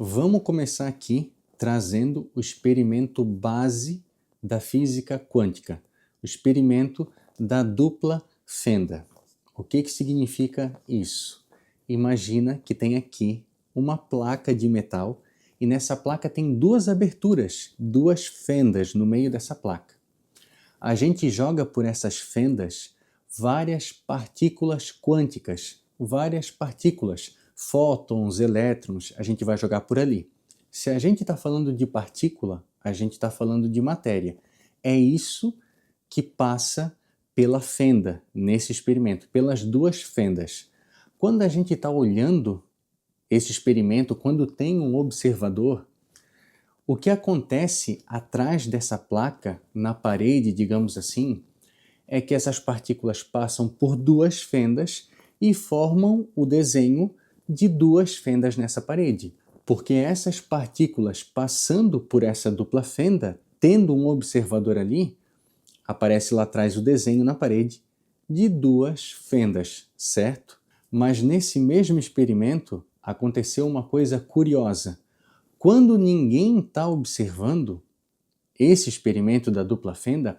Vamos começar aqui trazendo o experimento base da física quântica, o experimento da dupla fenda. O que significa isso? Imagina que tem aqui uma placa de metal e nessa placa tem duas aberturas, duas fendas no meio dessa placa. A gente joga por essas fendas várias partículas quânticas, várias partículas, fótons, elétrons, a gente vai jogar por ali. Se a gente está falando de partícula, a gente está falando de matéria. É isso que passa pela fenda nesse experimento, pelas duas fendas. Quando a gente está olhando esse experimento, quando tem um observador, o que acontece atrás dessa placa, na parede, digamos assim, é que essas partículas passam por duas fendas e formam o desenho de duas fendas nessa parede. Porque essas partículas passando por essa dupla fenda, tendo um observador ali, aparece lá atrás o desenho na parede de duas fendas, certo? Mas nesse mesmo experimento aconteceu uma coisa curiosa. Quando ninguém está observando esse experimento da dupla fenda,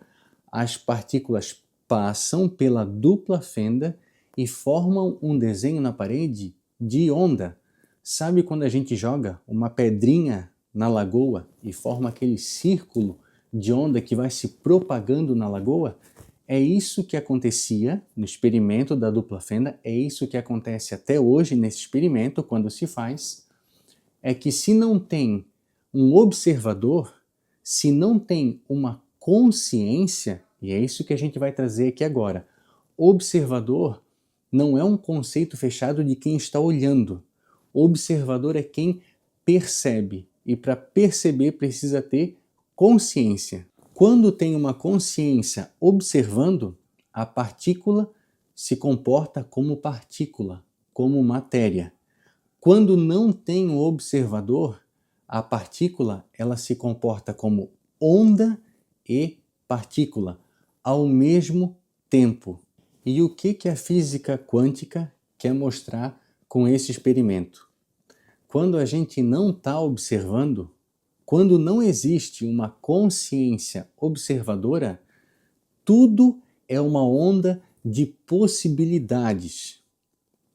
as partículas passam pela dupla fenda e formam um desenho na parede de onda. Sabe quando a gente joga uma pedrinha na lagoa e forma aquele círculo de onda que vai se propagando na lagoa? É isso que acontecia no experimento da dupla fenda, é isso que acontece até hoje nesse experimento quando se faz. É que se não tem um observador, se não tem uma consciência, e é isso que a gente vai trazer aqui agora, observador não é um conceito fechado de quem está olhando. Observador é quem percebe, e para perceber precisa ter consciência. Quando tem uma consciência observando, a partícula se comporta como partícula, como matéria. Quando não tem um observador, a partícula ela se comporta como onda e partícula ao mesmo tempo. E o que a física quântica quer mostrar com esse experimento? Quando a gente não está observando, quando não existe uma consciência observadora, tudo é uma onda de possibilidades.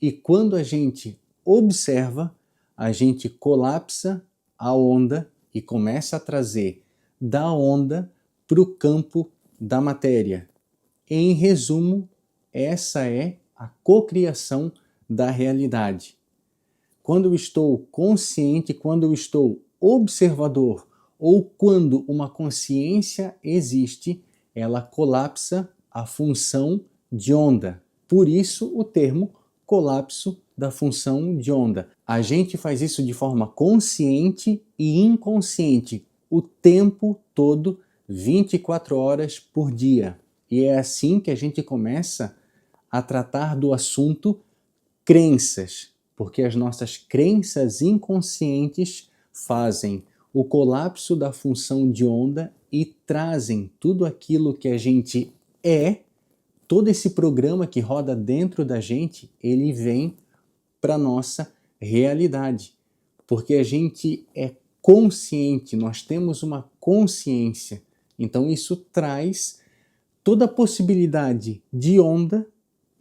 E quando a gente observa, a gente colapsa a onda e começa a trazer da onda para o campo da matéria. Em resumo, essa é a cocriação da realidade. Quando eu estou consciente, quando eu estou observador, ou quando uma consciência existe, ela colapsa a função de onda. Por isso o termo colapso da função de onda. A gente faz isso de forma consciente e inconsciente o tempo todo, 24 horas por dia. E é assim que a gente começa a tratar do assunto crenças, porque as nossas crenças inconscientes fazem o colapso da função de onda e trazem tudo aquilo que a gente é. Todo esse programa que roda dentro da gente, ele vem para a nossa realidade. Porque a gente é consciente, nós temos uma consciência. Então isso traz toda a possibilidade de onda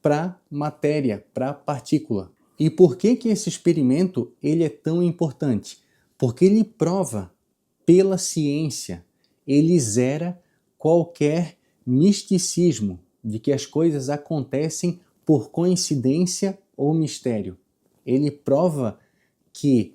para matéria, para partícula. E por que esse experimento ele é tão importante? Porque ele prova pela ciência, ele zera qualquer misticismo de que as coisas acontecem por coincidência ou mistério. Ele prova que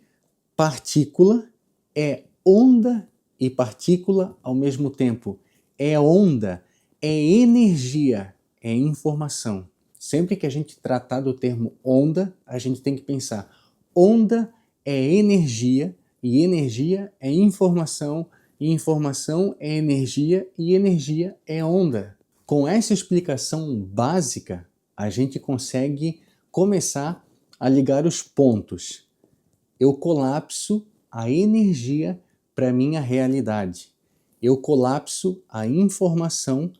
partícula é onda e partícula ao mesmo tempo. É onda, é energia, é informação. Sempre que a gente tratar do termo onda, a gente tem que pensar: onda é energia, e energia é informação, e informação é energia, e energia é onda. Com essa explicação básica, a gente consegue começar a ligar os pontos. Eu colapso a energia para minha realidade. Eu colapso a informação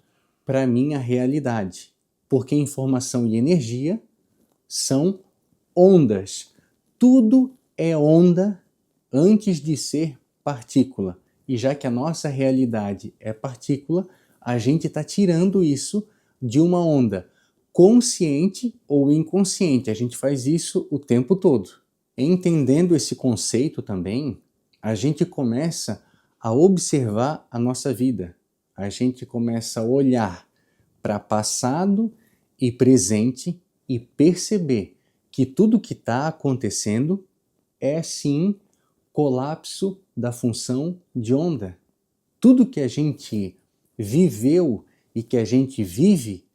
para minha realidade. Porque informação e energia são ondas. Tudo é onda antes de ser partícula. E já que a nossa realidade é partícula, a gente está tirando isso de uma onda consciente ou inconsciente. A gente faz isso o tempo todo. Entendendo esse conceito também, a gente começa a observar a nossa vida. A gente começa a olhar para passado e presente e perceber que tudo que está acontecendo é sim colapso da função de onda. Tudo que a gente viveu e que a gente vive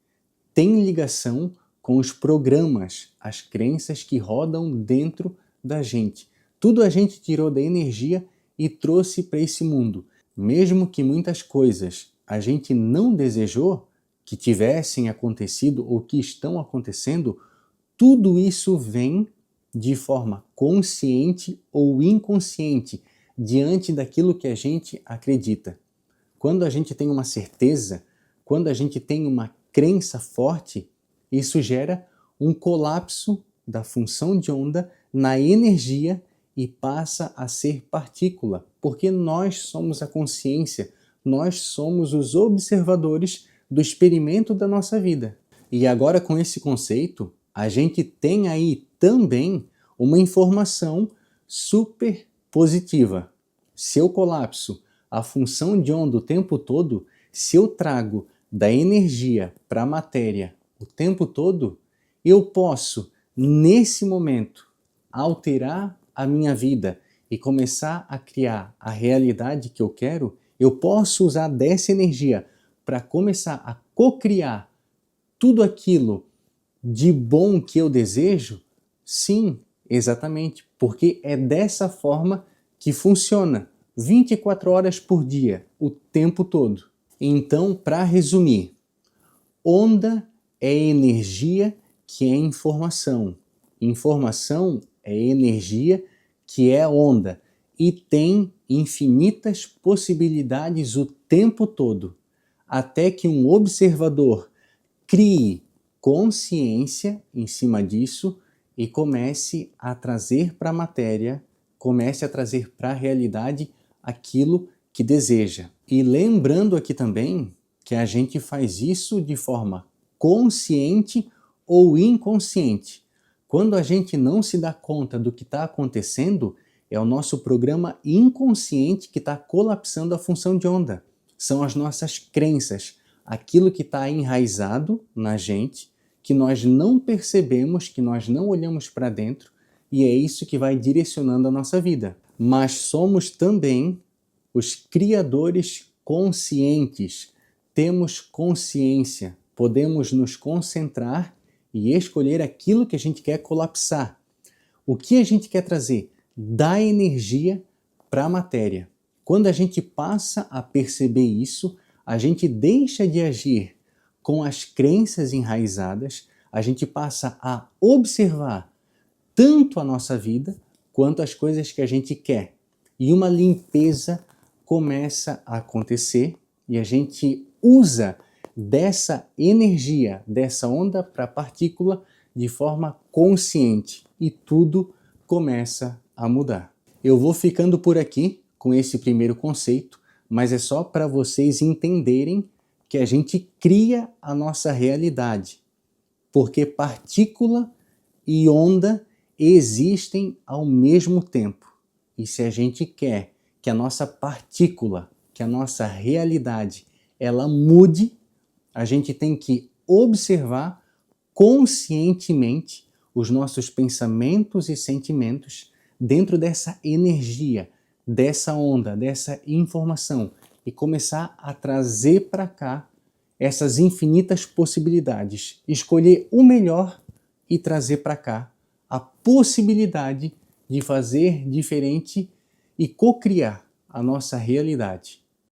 tem ligação com os programas, as crenças que rodam dentro da gente. Tudo a gente tirou da energia e trouxe para esse mundo. Mesmo que muitas coisas a gente não desejou que tivessem acontecido ou que estão acontecendo, tudo isso vem de forma consciente ou inconsciente diante daquilo que a gente acredita. Quando a gente tem uma certeza, quando a gente tem uma crença forte, isso gera um colapso da função de onda na energia e passa a ser partícula, porque nós somos a consciência, nós somos os observadores do experimento da nossa vida. E agora, com esse conceito, a gente tem aí também uma informação super positiva. Se eu colapso a função de onda o tempo todo, se eu trago da energia para a matéria o tempo todo, eu posso, nesse momento, alterar a minha vida e começar a criar a realidade que eu quero. Eu posso usar dessa energia para começar a co-criar tudo aquilo de bom que eu desejo? Sim, exatamente, porque é dessa forma que funciona 24 horas por dia, o tempo todo. Então, para resumir, onda é energia que é informação. Informação é energia que é onda e tem infinitas possibilidades o tempo todo, até que um observador crie consciência em cima disso e comece a trazer para a matéria, comece a trazer para a realidade aquilo que deseja. E lembrando aqui também que a gente faz isso de forma consciente ou inconsciente. Quando a gente não se dá conta do que está acontecendo, é o nosso programa inconsciente que está colapsando a função de onda. São as nossas crenças, aquilo que está enraizado na gente, que nós não percebemos, que nós não olhamos para dentro, e é isso que vai direcionando a nossa vida. Mas somos também os criadores conscientes. Temos consciência, podemos nos concentrar e escolher aquilo que a gente quer colapsar. O que a gente quer trazer? Da energia para a matéria. Quando a gente passa a perceber isso, a gente deixa de agir com as crenças enraizadas, a gente passa a observar tanto a nossa vida quanto as coisas que a gente quer. E uma limpeza começa a acontecer e a gente usa dessa energia, dessa onda para a partícula de forma consciente e tudo começa a mudar. Eu vou ficando por aqui com esse primeiro conceito, mas é só para vocês entenderem que a gente cria a nossa realidade, porque partícula e onda existem ao mesmo tempo. E se a gente quer que a nossa partícula, que a nossa realidade, ela mude, a gente tem que observar conscientemente os nossos pensamentos e sentimentos dentro dessa energia, dessa onda, dessa informação e começar a trazer para cá essas infinitas possibilidades, escolher o melhor e trazer para cá a possibilidade de fazer diferente e co-criar a nossa realidade.